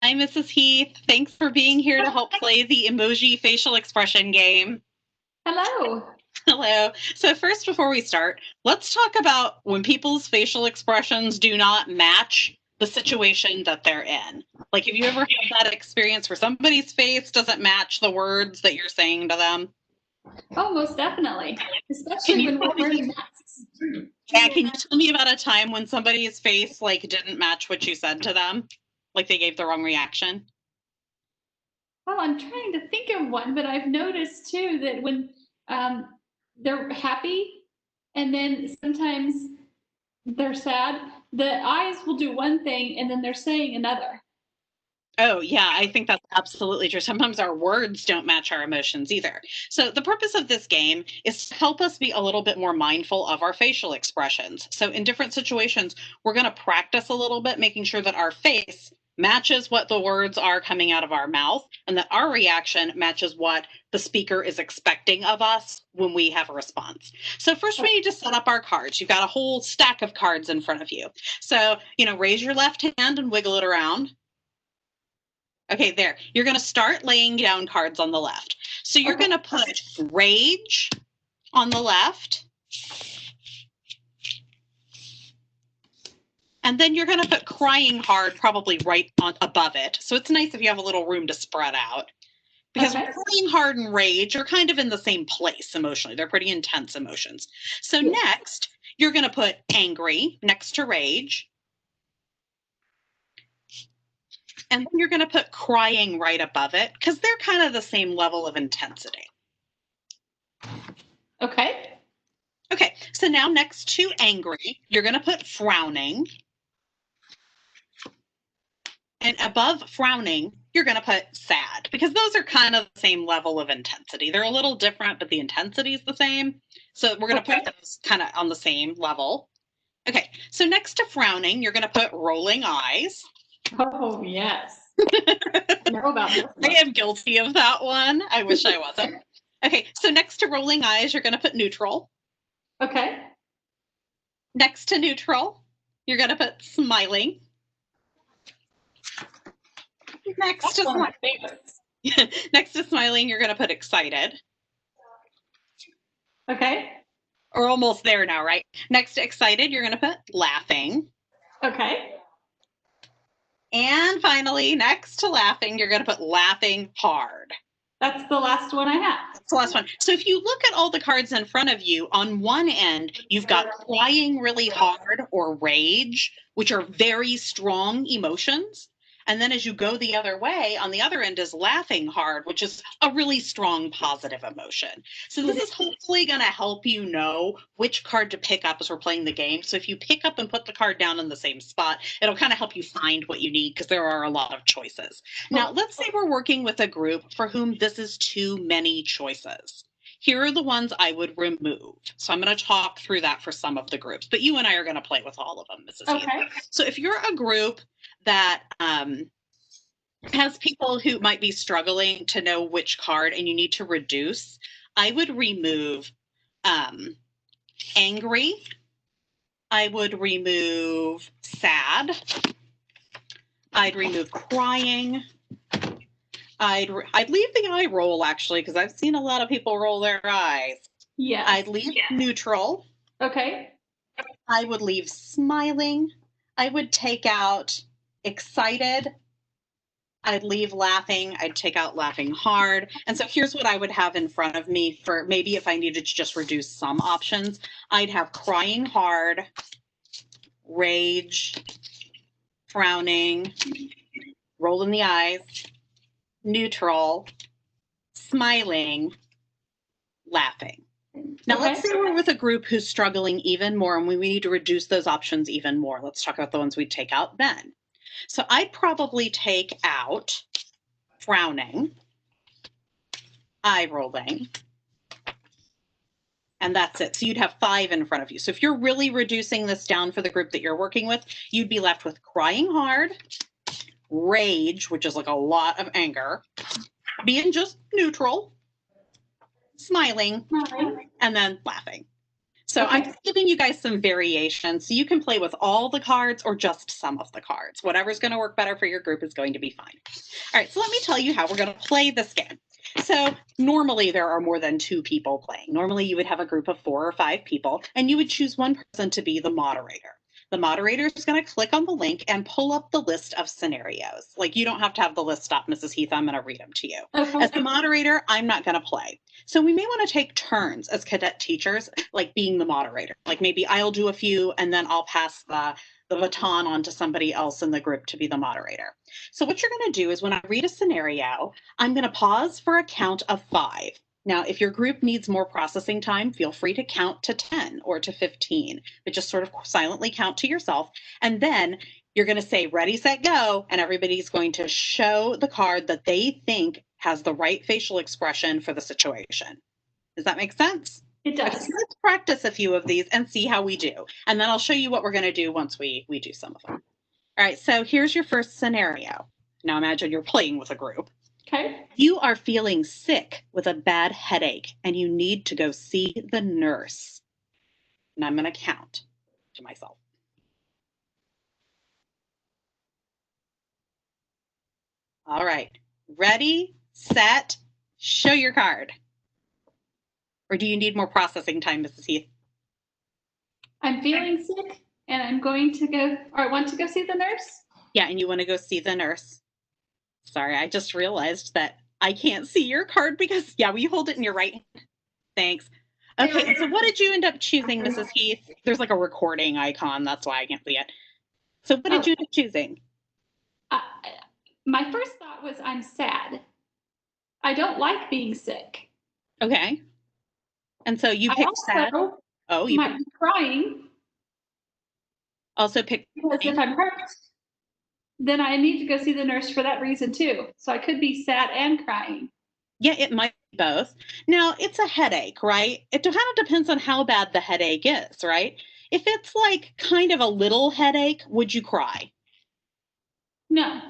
Hi, Mrs. Heath. Thanks for being here to help play the emoji facial expression game. Hello. Hello. So, first, before we start, let's talk about when people's facial expressions do not match the situation that they're in. Like, have you ever had that experience where somebody's face doesn't match the words that you're saying to them? Oh, most definitely. Can Especially you when tell we're wearing me, masks. yeah, can you tell me about a time when somebody's face like didn't match what you said to them? Like they gave the wrong reaction? Oh, I'm trying to think of one, but I've noticed too that when um, they're happy and then sometimes they're sad, the eyes will do one thing and then they're saying another. Oh, yeah, I think that's absolutely true. Sometimes our words don't match our emotions either. So, the purpose of this game is to help us be a little bit more mindful of our facial expressions. So, in different situations, we're going to practice a little bit, making sure that our face matches what the words are coming out of our mouth and that our reaction matches what the speaker is expecting of us when we have a response. So, first, we need to set up our cards. You've got a whole stack of cards in front of you. So, raise your left hand and wiggle it around. Okay, there. You're going to start laying down cards on the left. So you're Okay. going to put rage on the left. And then you're going to put crying hard probably right on above it. So it's nice if you have a little room to spread out. Because Okay. crying hard and rage are kind of in the same place emotionally. They're pretty intense emotions. So Yeah. next, you're going to put angry next to rage. And then you're going to put crying right above it because they're kind of the same level of intensity. Okay. Okay, so now next to angry, you're going to put frowning. And above frowning, you're going to put sad because those are kind of the same level of intensity. They're a little different, but the intensity is the same. So we're going to put those kind of on the same level. Okay, so next to frowning, you're going to put rolling eyes. Oh, yes. I know about this I one. am guilty of that one. I wish I wasn't. Okay, so next to rolling eyes, you're going to put neutral. Okay. Next to neutral, you're going to put smiling. Next That's to one of my smiling, favorites. next to smiling, you're going to put excited. Okay. We're almost there now, right? Next to excited, you're going to put laughing. Okay. And finally, next to laughing, you're going to put laughing hard. That's the last one I have. That's the last one. So if you look at all the cards in front of you, on one end, you've got crying really hard or rage, which are very strong emotions. And then as you go the other way, on the other end is laughing hard, which is a really strong positive emotion. So this is hopefully going to help you know which card to pick up as we're playing the game. So if you pick up and put the card down in the same spot, it'll kind of help you find what you need because there are a lot of choices. Now, let's say we're working with a group for whom this is too many choices. Here are the ones I would remove. So I'm going to talk through that for some of the groups, but you and I are going to play with all of them, Mrs. Heath. Okay. So if you're a group that has people who might be struggling to know which card and you need to reduce, I would remove angry. I would remove sad. I'd remove crying. I'd leave the eye roll actually because I've seen a lot of people roll their eyes. Yes. I'd leave neutral. Okay. I would leave smiling. I would take out excited. I'd leave laughing. I'd take out laughing hard. And so here's what I would have in front of me for maybe if I needed to just reduce some options. I'd have crying hard, rage, frowning, rolling the eyes, neutral, smiling, laughing. Now, Okay. let's say we're with a group who's struggling even more and we need to reduce those options even more. Let's talk about the ones we take out then. So I'd probably take out frowning, eye rolling, and that's it. So you'd have 5 in front of you. So if you're really reducing this down for the group that you're working with, you'd be left with crying hard, rage, which is like a lot of anger, being just neutral, smiling, Smiling. and then laughing. So I'm Okay. just giving you guys some variations so you can play with all the cards or just some of the cards. Whatever's going to work better for your group is going to be fine. All right, so let me tell you how we're going to play this game. So normally there are more than 2 people playing. Normally you would have a group of 4 or 5 people, and you would choose one person to be the moderator. The moderator is going to click on the link and pull up the list of scenarios. Like, you don't have to have the list up, Mrs. Heath. I'm going to read them to you. Okay. As the moderator, I'm not going to play. So we may want to take turns as cadet teachers, like being the moderator. Like, maybe I'll do a few and then I'll pass the baton on to somebody else in the group to be the moderator. So what you're going to do is, when I read a scenario, I'm going to pause for a count of 5. Now, if your group needs more processing time, feel free to count to 10 or to 15, but just sort of silently count to yourself. And then you're going to say, ready, set, go. And everybody's going to show the card that they think has the right facial expression for the situation. Does that make sense? It Okay, does. so let's practice a few of these and see how we do. And then I'll show you what we're going to do once we do some of them. All right, so here's your first scenario. Now imagine you're playing with a group. Okay. You are feeling sick with a bad headache and you need to go see the nurse. And I'm going to count to myself. All right, ready, set, show your card. Or do you need more processing time, Mrs. Heath? I'm feeling sick and I'm going to go, or I want to go see the nurse. Yeah, and you want to go see the nurse. Sorry, I just realized that I can't see your card because, yeah, will you hold it in your right hand? Thanks. Okay, and so what did you end up choosing, Mrs. Heath? There's like a recording icon. That's why I can't see it. So what did you end up choosing? Uh, my first thought was I'm sad. I don't like being sick. Okay. And so you I picked sad. also Oh, you might be crying also picked. because if I'm hurt, then I need to go see the nurse for that reason too. So I could be sad and crying. Yeah, it might be both. Now, it's a headache, right? It kind of depends on how bad the headache is, right? If it's like kind of a little headache, would you cry? No.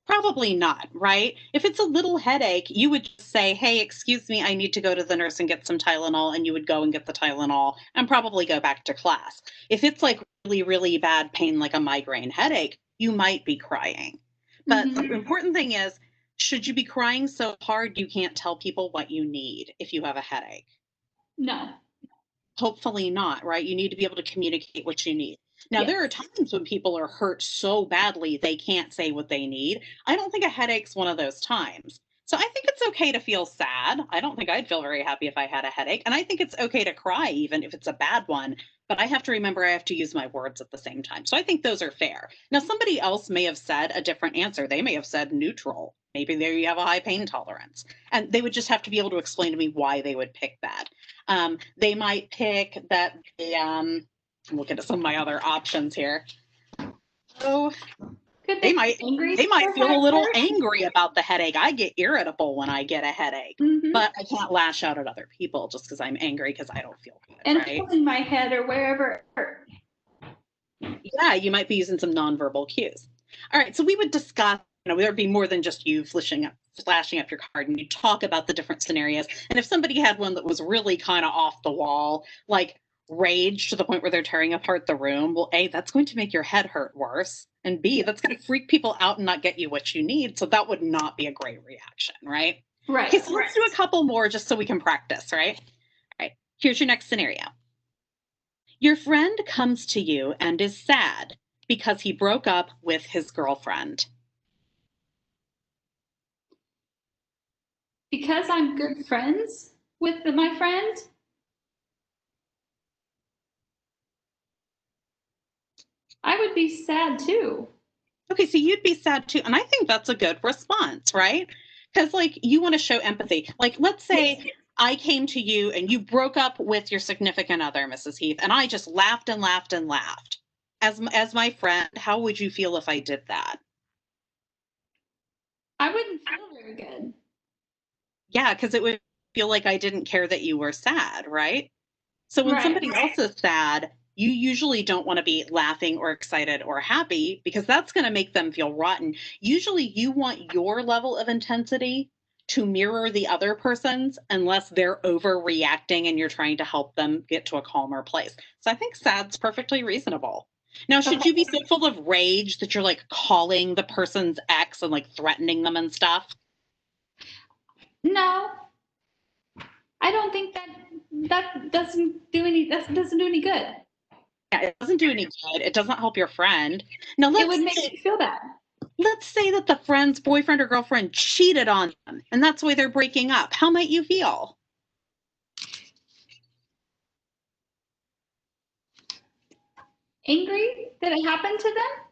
Probably not, right? If it's a little headache, you would just say, hey, excuse me, I need to go to the nurse and get some Tylenol. And you would go and get the Tylenol and probably go back to class. If it's like really, really bad pain, like a migraine headache, you might be crying. But the important thing is, should you be crying so hard you can't tell people what you need if you have a headache? No. Hopefully not, right? You need to be able to communicate what you need. Now, Yes. there are times when people are hurt so badly they can't say what they need. I don't think a headache's one of those times. So I think it's okay to feel sad. I don't think I'd feel very happy if I had a headache. And I think it's okay to cry, even if it's a bad one. But I have to remember I have to use my words at the same time. So I think those are fair. Now, somebody else may have said a different answer. They may have said neutral. Maybe there you have a high pain tolerance. And they would just have to be able to explain to me why they would pick that. They might pick that I'm looking at some of my other options here. Oh, Could they they might be angry they might for feel a little 5 angry about the headache. I get irritable when I get a headache, but I can't lash out at other people just because I'm angry because I don't feel good, and right? holding my head or wherever it hurt. Yeah, you might be using some nonverbal cues. All right, so we would discuss, there'd be more than just you flashing up your card, and you talk about the different scenarios. And if somebody had one that was really kind of off the wall, like rage to the point where they're tearing apart the room, well, A, that's going to make your head hurt worse. And B, that's going to freak people out and not get you what you need. So that would not be a great reaction, right? Right. Okay, so let's do a couple more just so we can practice, right? All right, here's your next scenario. Your friend comes to you and is sad because he broke up with his girlfriend. Because I'm good friends with my friend, I would be sad too. Okay, so you'd be sad too. And I think that's a good response, right? Because, like, you want to show empathy. Like, let's say I came to you and you broke up with your significant other, Mrs. Heath, and I just laughed and laughed and laughed. As my friend, how would you feel if I did that? I wouldn't feel very good. Yeah, because it would feel like I didn't care that you were sad, right? So when Right. somebody else is sad, you usually don't want to be laughing or excited or happy because that's going to make them feel rotten. Usually you want your level of intensity to mirror the other person's unless they're overreacting and you're trying to help them get to a calmer place. So I think sad's perfectly reasonable. Now, should Okay. you be so full of rage that you're like calling the person's ex and like threatening them and stuff? No, I don't think that doesn't do any good. Yeah, it doesn't do any good. It doesn't help your friend. Now, It would make me feel bad. let's say that the friend's boyfriend or girlfriend cheated on them and that's why they're breaking up. How might you feel? Angry that it happened to them?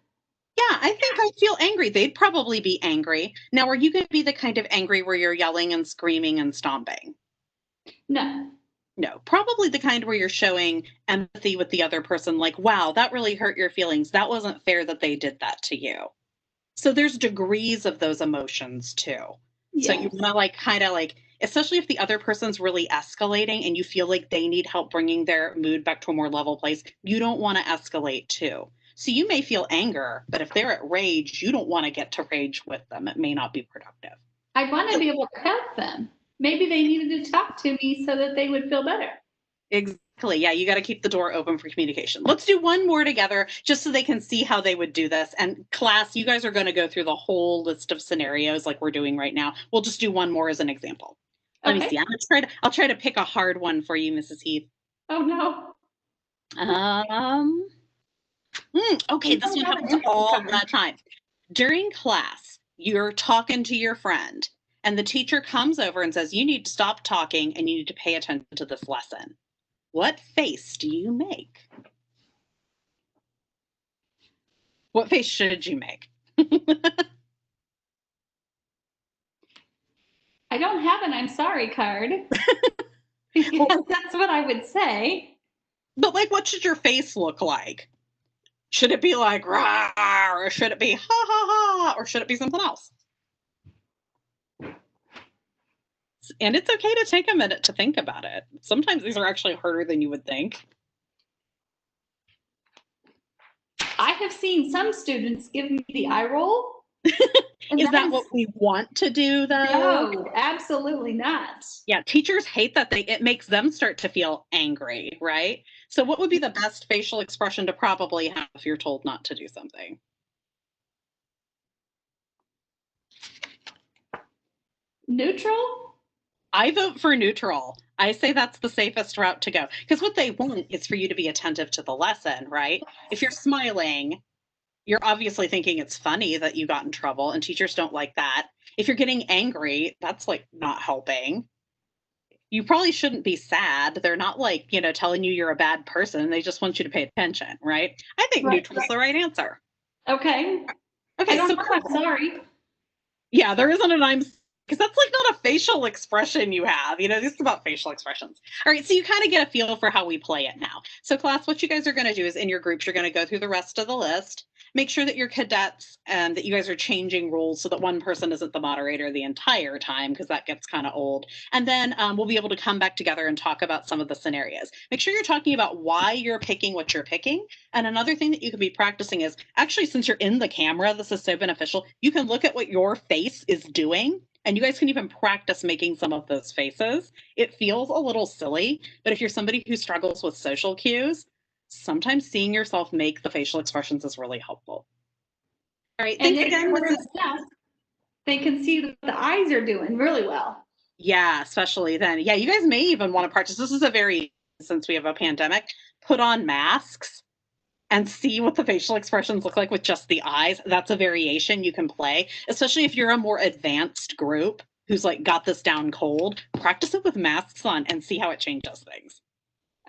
Yeah, I think I'd feel angry. They'd probably be angry. Now, are you going to be the kind of angry where you're yelling and screaming and stomping? No. No, probably the kind where you're showing empathy with the other person, like, wow, that really hurt your feelings. That wasn't fair that they did that to you. So there's degrees of those emotions too. So you Yes. want to like kind of like, especially if the other person's really escalating and you feel like they need help bringing their mood back to a more level place, you don't want to escalate too. So you may feel anger, but if they're at rage, you don't want to get to rage with them. It may not be productive. I want to be able to help them. Maybe they needed to talk to me so that they would feel better. Exactly. Yeah, you got to keep the door open for communication. Let's do one more together just so they can see how they would do this. And class, you guys are going to go through the whole list of scenarios like we're doing right now. We'll just do one more as an example. Let me Okay. see. I'll try to pick a hard one for you, Mrs. Heath. Oh no. Um okay, You this don't one have an happens empathy all card. the time. During class, you're talking to your friend and the teacher comes over and says, "You need to stop talking and you need to pay attention to this lesson." What face do you make? What face should you make? I don't have an I'm sorry card. Well, That's what I would say. but like, what should your face look like? Should it be like rah, or should it be ha ha ha, or should it be something else? And it's okay to take a minute to think about it. Sometimes these are actually harder than you would think. I have seen some students give me the eye roll, and Is that that is what we want to do though? no, absolutely not. Yeah, teachers hate that it makes them start to feel angry, right? So what would be the best facial expression to probably have if you're told not to do something? Neutral? I vote for neutral. I say that's the safest route to go because what they want is for you to be attentive to the lesson, right? If you're smiling, you're obviously thinking it's funny that you got in trouble, and teachers don't like that. If you're getting angry, that's like not helping. You probably shouldn't be sad. They're not like, telling you you're a bad person. They just want you to pay attention, right? I think Right. neutral's the right answer. Okay. I Okay, don't so know. I'm cool. sorry. Yeah, there isn't an I'm because that's like not a facial expression you have. This is about facial expressions. All right, so you kind of get a feel for how we play it now. So, class, what you guys are going to do is in your groups, you're going to go through the rest of the list. Make sure that your cadets and that you guys are changing roles so that one person isn't the moderator the entire time because that gets kind of old. And then we'll be able to come back together and talk about some of the scenarios. Make sure you're talking about why you're picking what you're picking. And another thing that you could be practicing is actually, since you're in the camera, this is so beneficial. You can look at what your face is doing and you guys can even practice making some of those faces. It feels a little silly, but if you're somebody who struggles with social cues, sometimes seeing yourself make the facial expressions is really helpful. All right, And thanks if again, we're in Mrs. class, they can see what the eyes are doing really well. Yeah, especially then. Yeah, you guys may even want to practice. This is a very, since we have a pandemic, put on masks and see what the facial expressions look like with just the eyes. That's a variation you can play, especially if you're a more advanced group who's like got this down cold. Practice it with masks on and see how it changes things.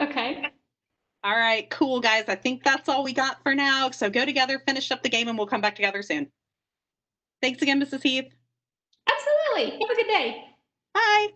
Okay. All right, cool, guys. I think that's all we got for now. So go together, finish up the game, and we'll come back together soon. Thanks again, Mrs. Heath. Absolutely. Have a good day. Bye.